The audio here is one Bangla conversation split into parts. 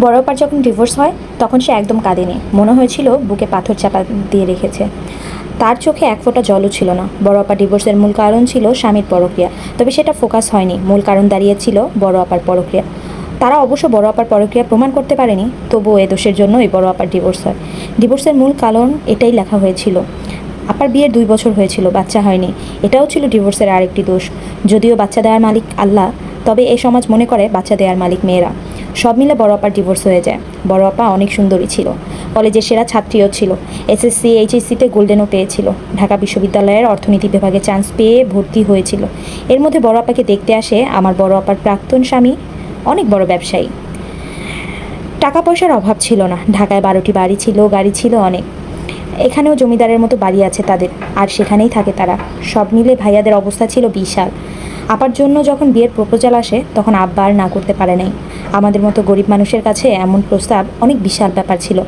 বড় আপার যখন ডিভোর্স হয় তখন সে একদম কাঁদেনি, মনে হয়েছিল বুকে পাথর চাপা দিয়ে রেখেছে। তার চোখে এক ফোঁটা জলও ছিল না। বড় আপা ডিভোর্সের মূল কারণ ছিল স্বামীর পরক্রিয়া, তবে সেটা ফোকাস হয়নি। মূল কারণ দাঁড়িয়েছিল বড় আপার পরক্রিয়া। তারা অবশ্য বড় আপার পরক্রিয়া প্রমাণ করতে পারেনি, তবুও এ দোষের জন্য এই বড় আপার ডিভোর্স হয়। ডিভোর্সের মূল কারণ এটাই লেখা হয়েছিল। আপার বিয়ের 2 বছর হয়েছিল, বাচ্চা হয়নি। এটাও ছিল ডিভোর্সের আরেকটি দোষ। যদিও বাচ্চা দেওয়ার মালিক আল্লাহ, তবে এই সমাজ মনে করে বাচ্চা দেওয়ার মালিক মেয়েরা। সব মিলে বড় আপার ডিভোর্স হয়ে যায়। বড় আপা অনেক সুন্দরী ছিল, কলেজের সেরা ছাত্রীও ছিল, এসএসসি এইচএসসিতে গোল্ডেনও পেয়েছিল, ঢাকা বিশ্ববিদ্যালয়ের অর্থনীতি বিভাগে চান্স পেয়ে ভর্তি হয়েছিল। এর মধ্যে বড় আপাকে দেখতে আসে আমার বড় আপার প্রাক্তন স্বামী, অনেক বড় ব্যবসায়ী। টাকা পয়সার অভাব ছিল না, ঢাকায় 12টি বাড়ি ছিল, গাড়ি ছিল অনেক। এখানেও জমিদারের মতো বাড়ি আছে তাদের, আর সেখানেই থাকে তারা। সব মিলে ভাইয়াদের অবস্থা ছিল বিশাল। আপার জন্য যখন বিয়ের প্রপোজাল আসে তখন আব্বা আর না করতে পারে নাই। আমাদের মতো গরিব মানুষের কাছে এমন প্রস্তাব অনেক বিশাল ব্যাপার ছিল।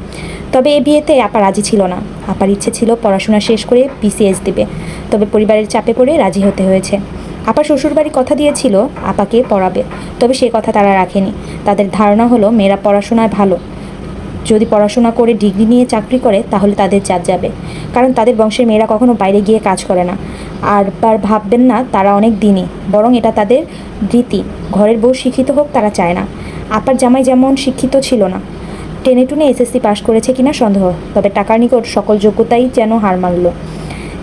তবে এ বিয়েতে আপা রাজি ছিল না। আপার ইচ্ছে ছিল পড়াশোনা শেষ করে বিসিএস দেবে, তবে পরিবারের চাপে পড়ে রাজি হতে হয়েছে। আপা শ্বশুরবাড়ি কথা দিয়েছিল আপাকে পড়াবে, তবে সে কথা তারা রাখেনি। তাদের ধারণা হলো মেয়েরা পড়াশোনায় ভালো, যদি পড়াশোনা করে ডিগ্রি নিয়ে চাকরি করে তাহলে তাদের জাত যাবে, কারণ তাদের বংশের মেয়েরা কখনো বাইরে গিয়ে কাজ করে না। আর ভাববেন না তারা অনেক দিনই, বরং এটা তাদের রীতি। ঘরের বউ শিক্ষিত হোক তারা চায় না। আপার জামাই যেমন শিক্ষিত ছিল না, টেনে টুনে এসএসসি পাশ করেছে কিনা সন্দেহ, তবে টাকার নিকট সকল যোগ্যতাই যেন হার মানল।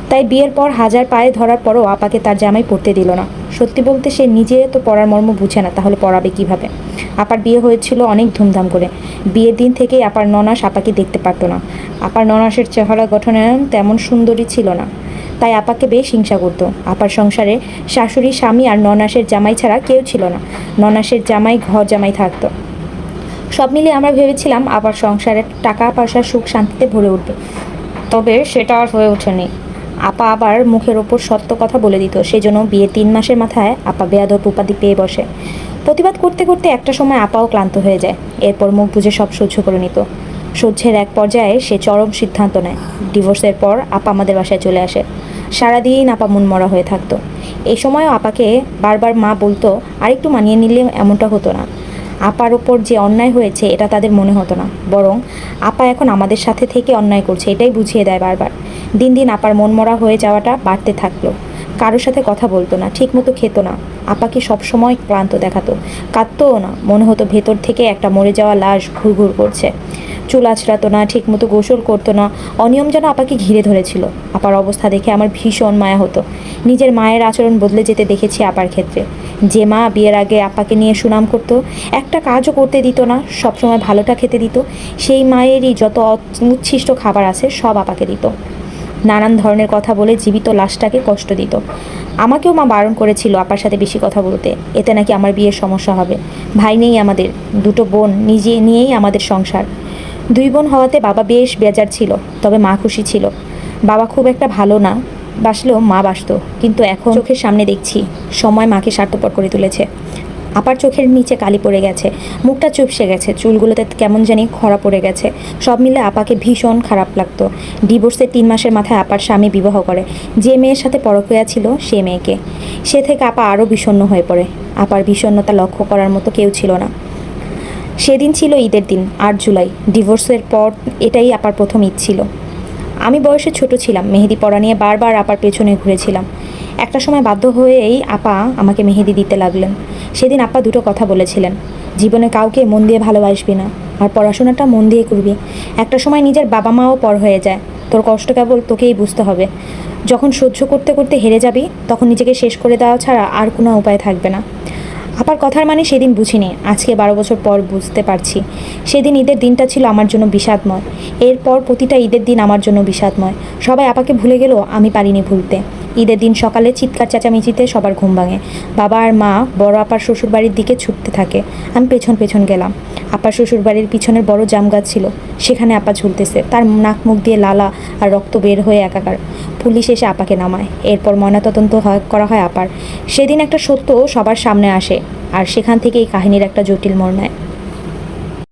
তাই বিয়ের পর হাজার পায়ে ধরার পরও আপাকে তার জামাই পড়তে দিল না। সত্যি বলতে সে নিজে তো পড়ার মর্ম বুঝে না, তাহলে পড়াবে কিভাবে? আপার বিয়ে হয়েছিল অনেক ধুমধাম করে। বিয়ের দিন থেকেই আপার ননাস আপাকে দেখতে পারতো না। আপার ননাসের চেহারা গঠনে তেমন সুন্দরী ছিল না, তাই আপাকে বেশ হিংসা করতো। আপার সংসারে শাশুড়ি, স্বামী আর ননাসের জামাই ছাড়া কেউ ছিল না। ননাসের জামাই ঘর জামাই থাকতো। সব মিলিয়ে আমরা ভেবেছিলাম আপার সংসারে টাকা পয়সা সুখ শান্তিতে ভরে উঠবে, তবে সেটা আর হয়ে ওঠেনি। আপা আবার মুখের ওপর সত্য কথা বলে দিত, সেজন্য বিয়ের 3 মাসের মাথায় আপা বেয়াদব উপাধি পেয়ে বসে। প্রতিবাদ করতে করতে একটা সময় আপাও ক্লান্ত হয়ে যায়। এরপর মুখ বুজে সব সহ্য করে নিত। সহ্যের এক পর্যায়ে সে চরম সিদ্ধান্ত নেয়। ডিভোর্সের পর আপা আমাদের বাসায় চলে আসে। সারাদিন আপা মনমরা হয়ে থাকতো। এই সময়ও আপাকে বারবার মা বলতো আরেকটু মানিয়ে নিলে এমনটা হতো না। আপার ওপর যে অন্যায় হয়েছে এটা তাদের মনে হতো না, বরং আপা এখন আমাদের সাথে থেকে অন্যায় করছে এটাই বুঝিয়ে দেয় বারবার। দিন দিন আপার মনমরা হয়ে যাওয়াটা বাড়তে থাকলো। কারোর সাথে কথা বলতো না, ঠিকমতো খেতো না। আপাকে সবসময় ক্লান্ত দেখাতো, কাঁদতোও না। মনে হতো ভেতর থেকে একটা মরে যাওয়া লাশ ঘুরঘুর করছে। চুল আঁচড়াতো না, ঠিকমতো গোসল করতো না। অনিয়ম যেন আপাকে ঘিরে ধরেছিল। আপার অবস্থা দেখে আমার ভীষণ মায়া হতো। নিজের মায়ের আচরণ বদলে যেতে দেখেছি আপার ক্ষেত্রে। যে মা বিয়ের আগে আপাকে নিয়ে সুনাম করতো, একটা কাজও করতে দিত না, সবসময় ভালোটা খেতে দিত, সেই মায়েরই যত উচ্ছিষ্ট খাবার আছে সব আপাকে দিত। নানান ধরনের কথা বলে জীবিত লাশটাকে কষ্ট দিত। আমাকেও মা বারণ করেছিল আপার সাথে বেশি কথা বলতে, এতে নাকি আমার বিয়ের সমস্যা হবে। ভাই নেই আমাদের, 2টো বোন, নিজে নিয়েই আমাদের সংসার। 2 বোন হওয়াতে বাবা বেশ বেজার ছিল, তবে মা খুশি ছিল। বাবা খুব একটা ভালো না বাসলেও মা বাসতো, কিন্তু এখন চোখের সামনে দেখছি সময় মাকে স্বার্থপর করে তুলেছে। আপার চোখের নিচে কালি পড়ে গেছে, মুখটা চুপসে গেছে, চুলগুলোতে কেমন জানি খরা পড়ে গেছে। সব মিলে আপাকে ভীষণ খারাপ লাগতো। ডিভোর্সের 3 মাসের মাথায় আপার স্বামী বিবাহ করে যে মেয়ের সাথে পরকীয়া ছিল সে মেয়েকে। সে থেকে আপা আরও বিষণ্ণ হয়ে পড়ে। আপার বিষণ্ণতা লক্ষ্য করার মতো কেউ ছিল না। সেদিন ছিল ঈদের দিন, 8 জুলাই। ডিভোর্সের পর এটাই আপার প্রথম ঈদ ছিল। আমি বয়সে ছোট ছিলাম, মেহেদি পরা নিয়ে বারবার আপার পেছনে ঘুরেছিলাম। একটা সময় বাধ্য হয়েই আপা আমাকে মেহেদি দিতে লাগলেন। সেদিন আপা 2টো কথা বলেছিলেন, জীবনে কাউকে মন দিয়ে ভালোবাসবি না, আর পড়াশোনাটা মন দিয়ে করবি। একটা সময় নিজের বাবা মাও পর হয়ে যায়, তোর কষ্ট কেবল তোকেই বুঝতে হবে। যখন সহ্য করতে করতে হেরে যাবি তখন নিজেকে শেষ করে দেওয়া ছাড়া আর কোনো উপায় থাকবে না। আপার কথার মানে সেদিন বুঝিনি, আজকে 12 বছর পর বুঝতে পারছি। সেদিন ঈদের দিনটা ছিল আমার জন্য বিষাদময়। এরপর প্রতিটা ঈদের দিন আমার জন্য বিষাদময়। সবাই আপাকে ভুলে গেলেও আমি পারিনি ভুলতে। ঈদের দিন সকালে চিৎকার চেঁচামেচিতে সবার ঘুম ভাঙে। বাবা আর মা বড় আপার শ্বশুরবাড়ির দিকে ছুটতে থাকে। আমি পেছন পেছন গেলাম। আপার শ্বশুরবাড়ির পিছনের বড় জাম গাছ ছিল, সেখানে আপা ঝুলতেছে, তার নাক মুখ দিয়ে লালা আর রক্ত বের হয়ে একাকার। পুলিশ এসে আপাকে নামায়। এরপর ময়নাতদন্ত করা হয় আপার। সেদিন একটা সত্য সবার সামনে আসে, আর সেখান থেকে এই কাহিনীর একটা জটিল মোড় নেয়।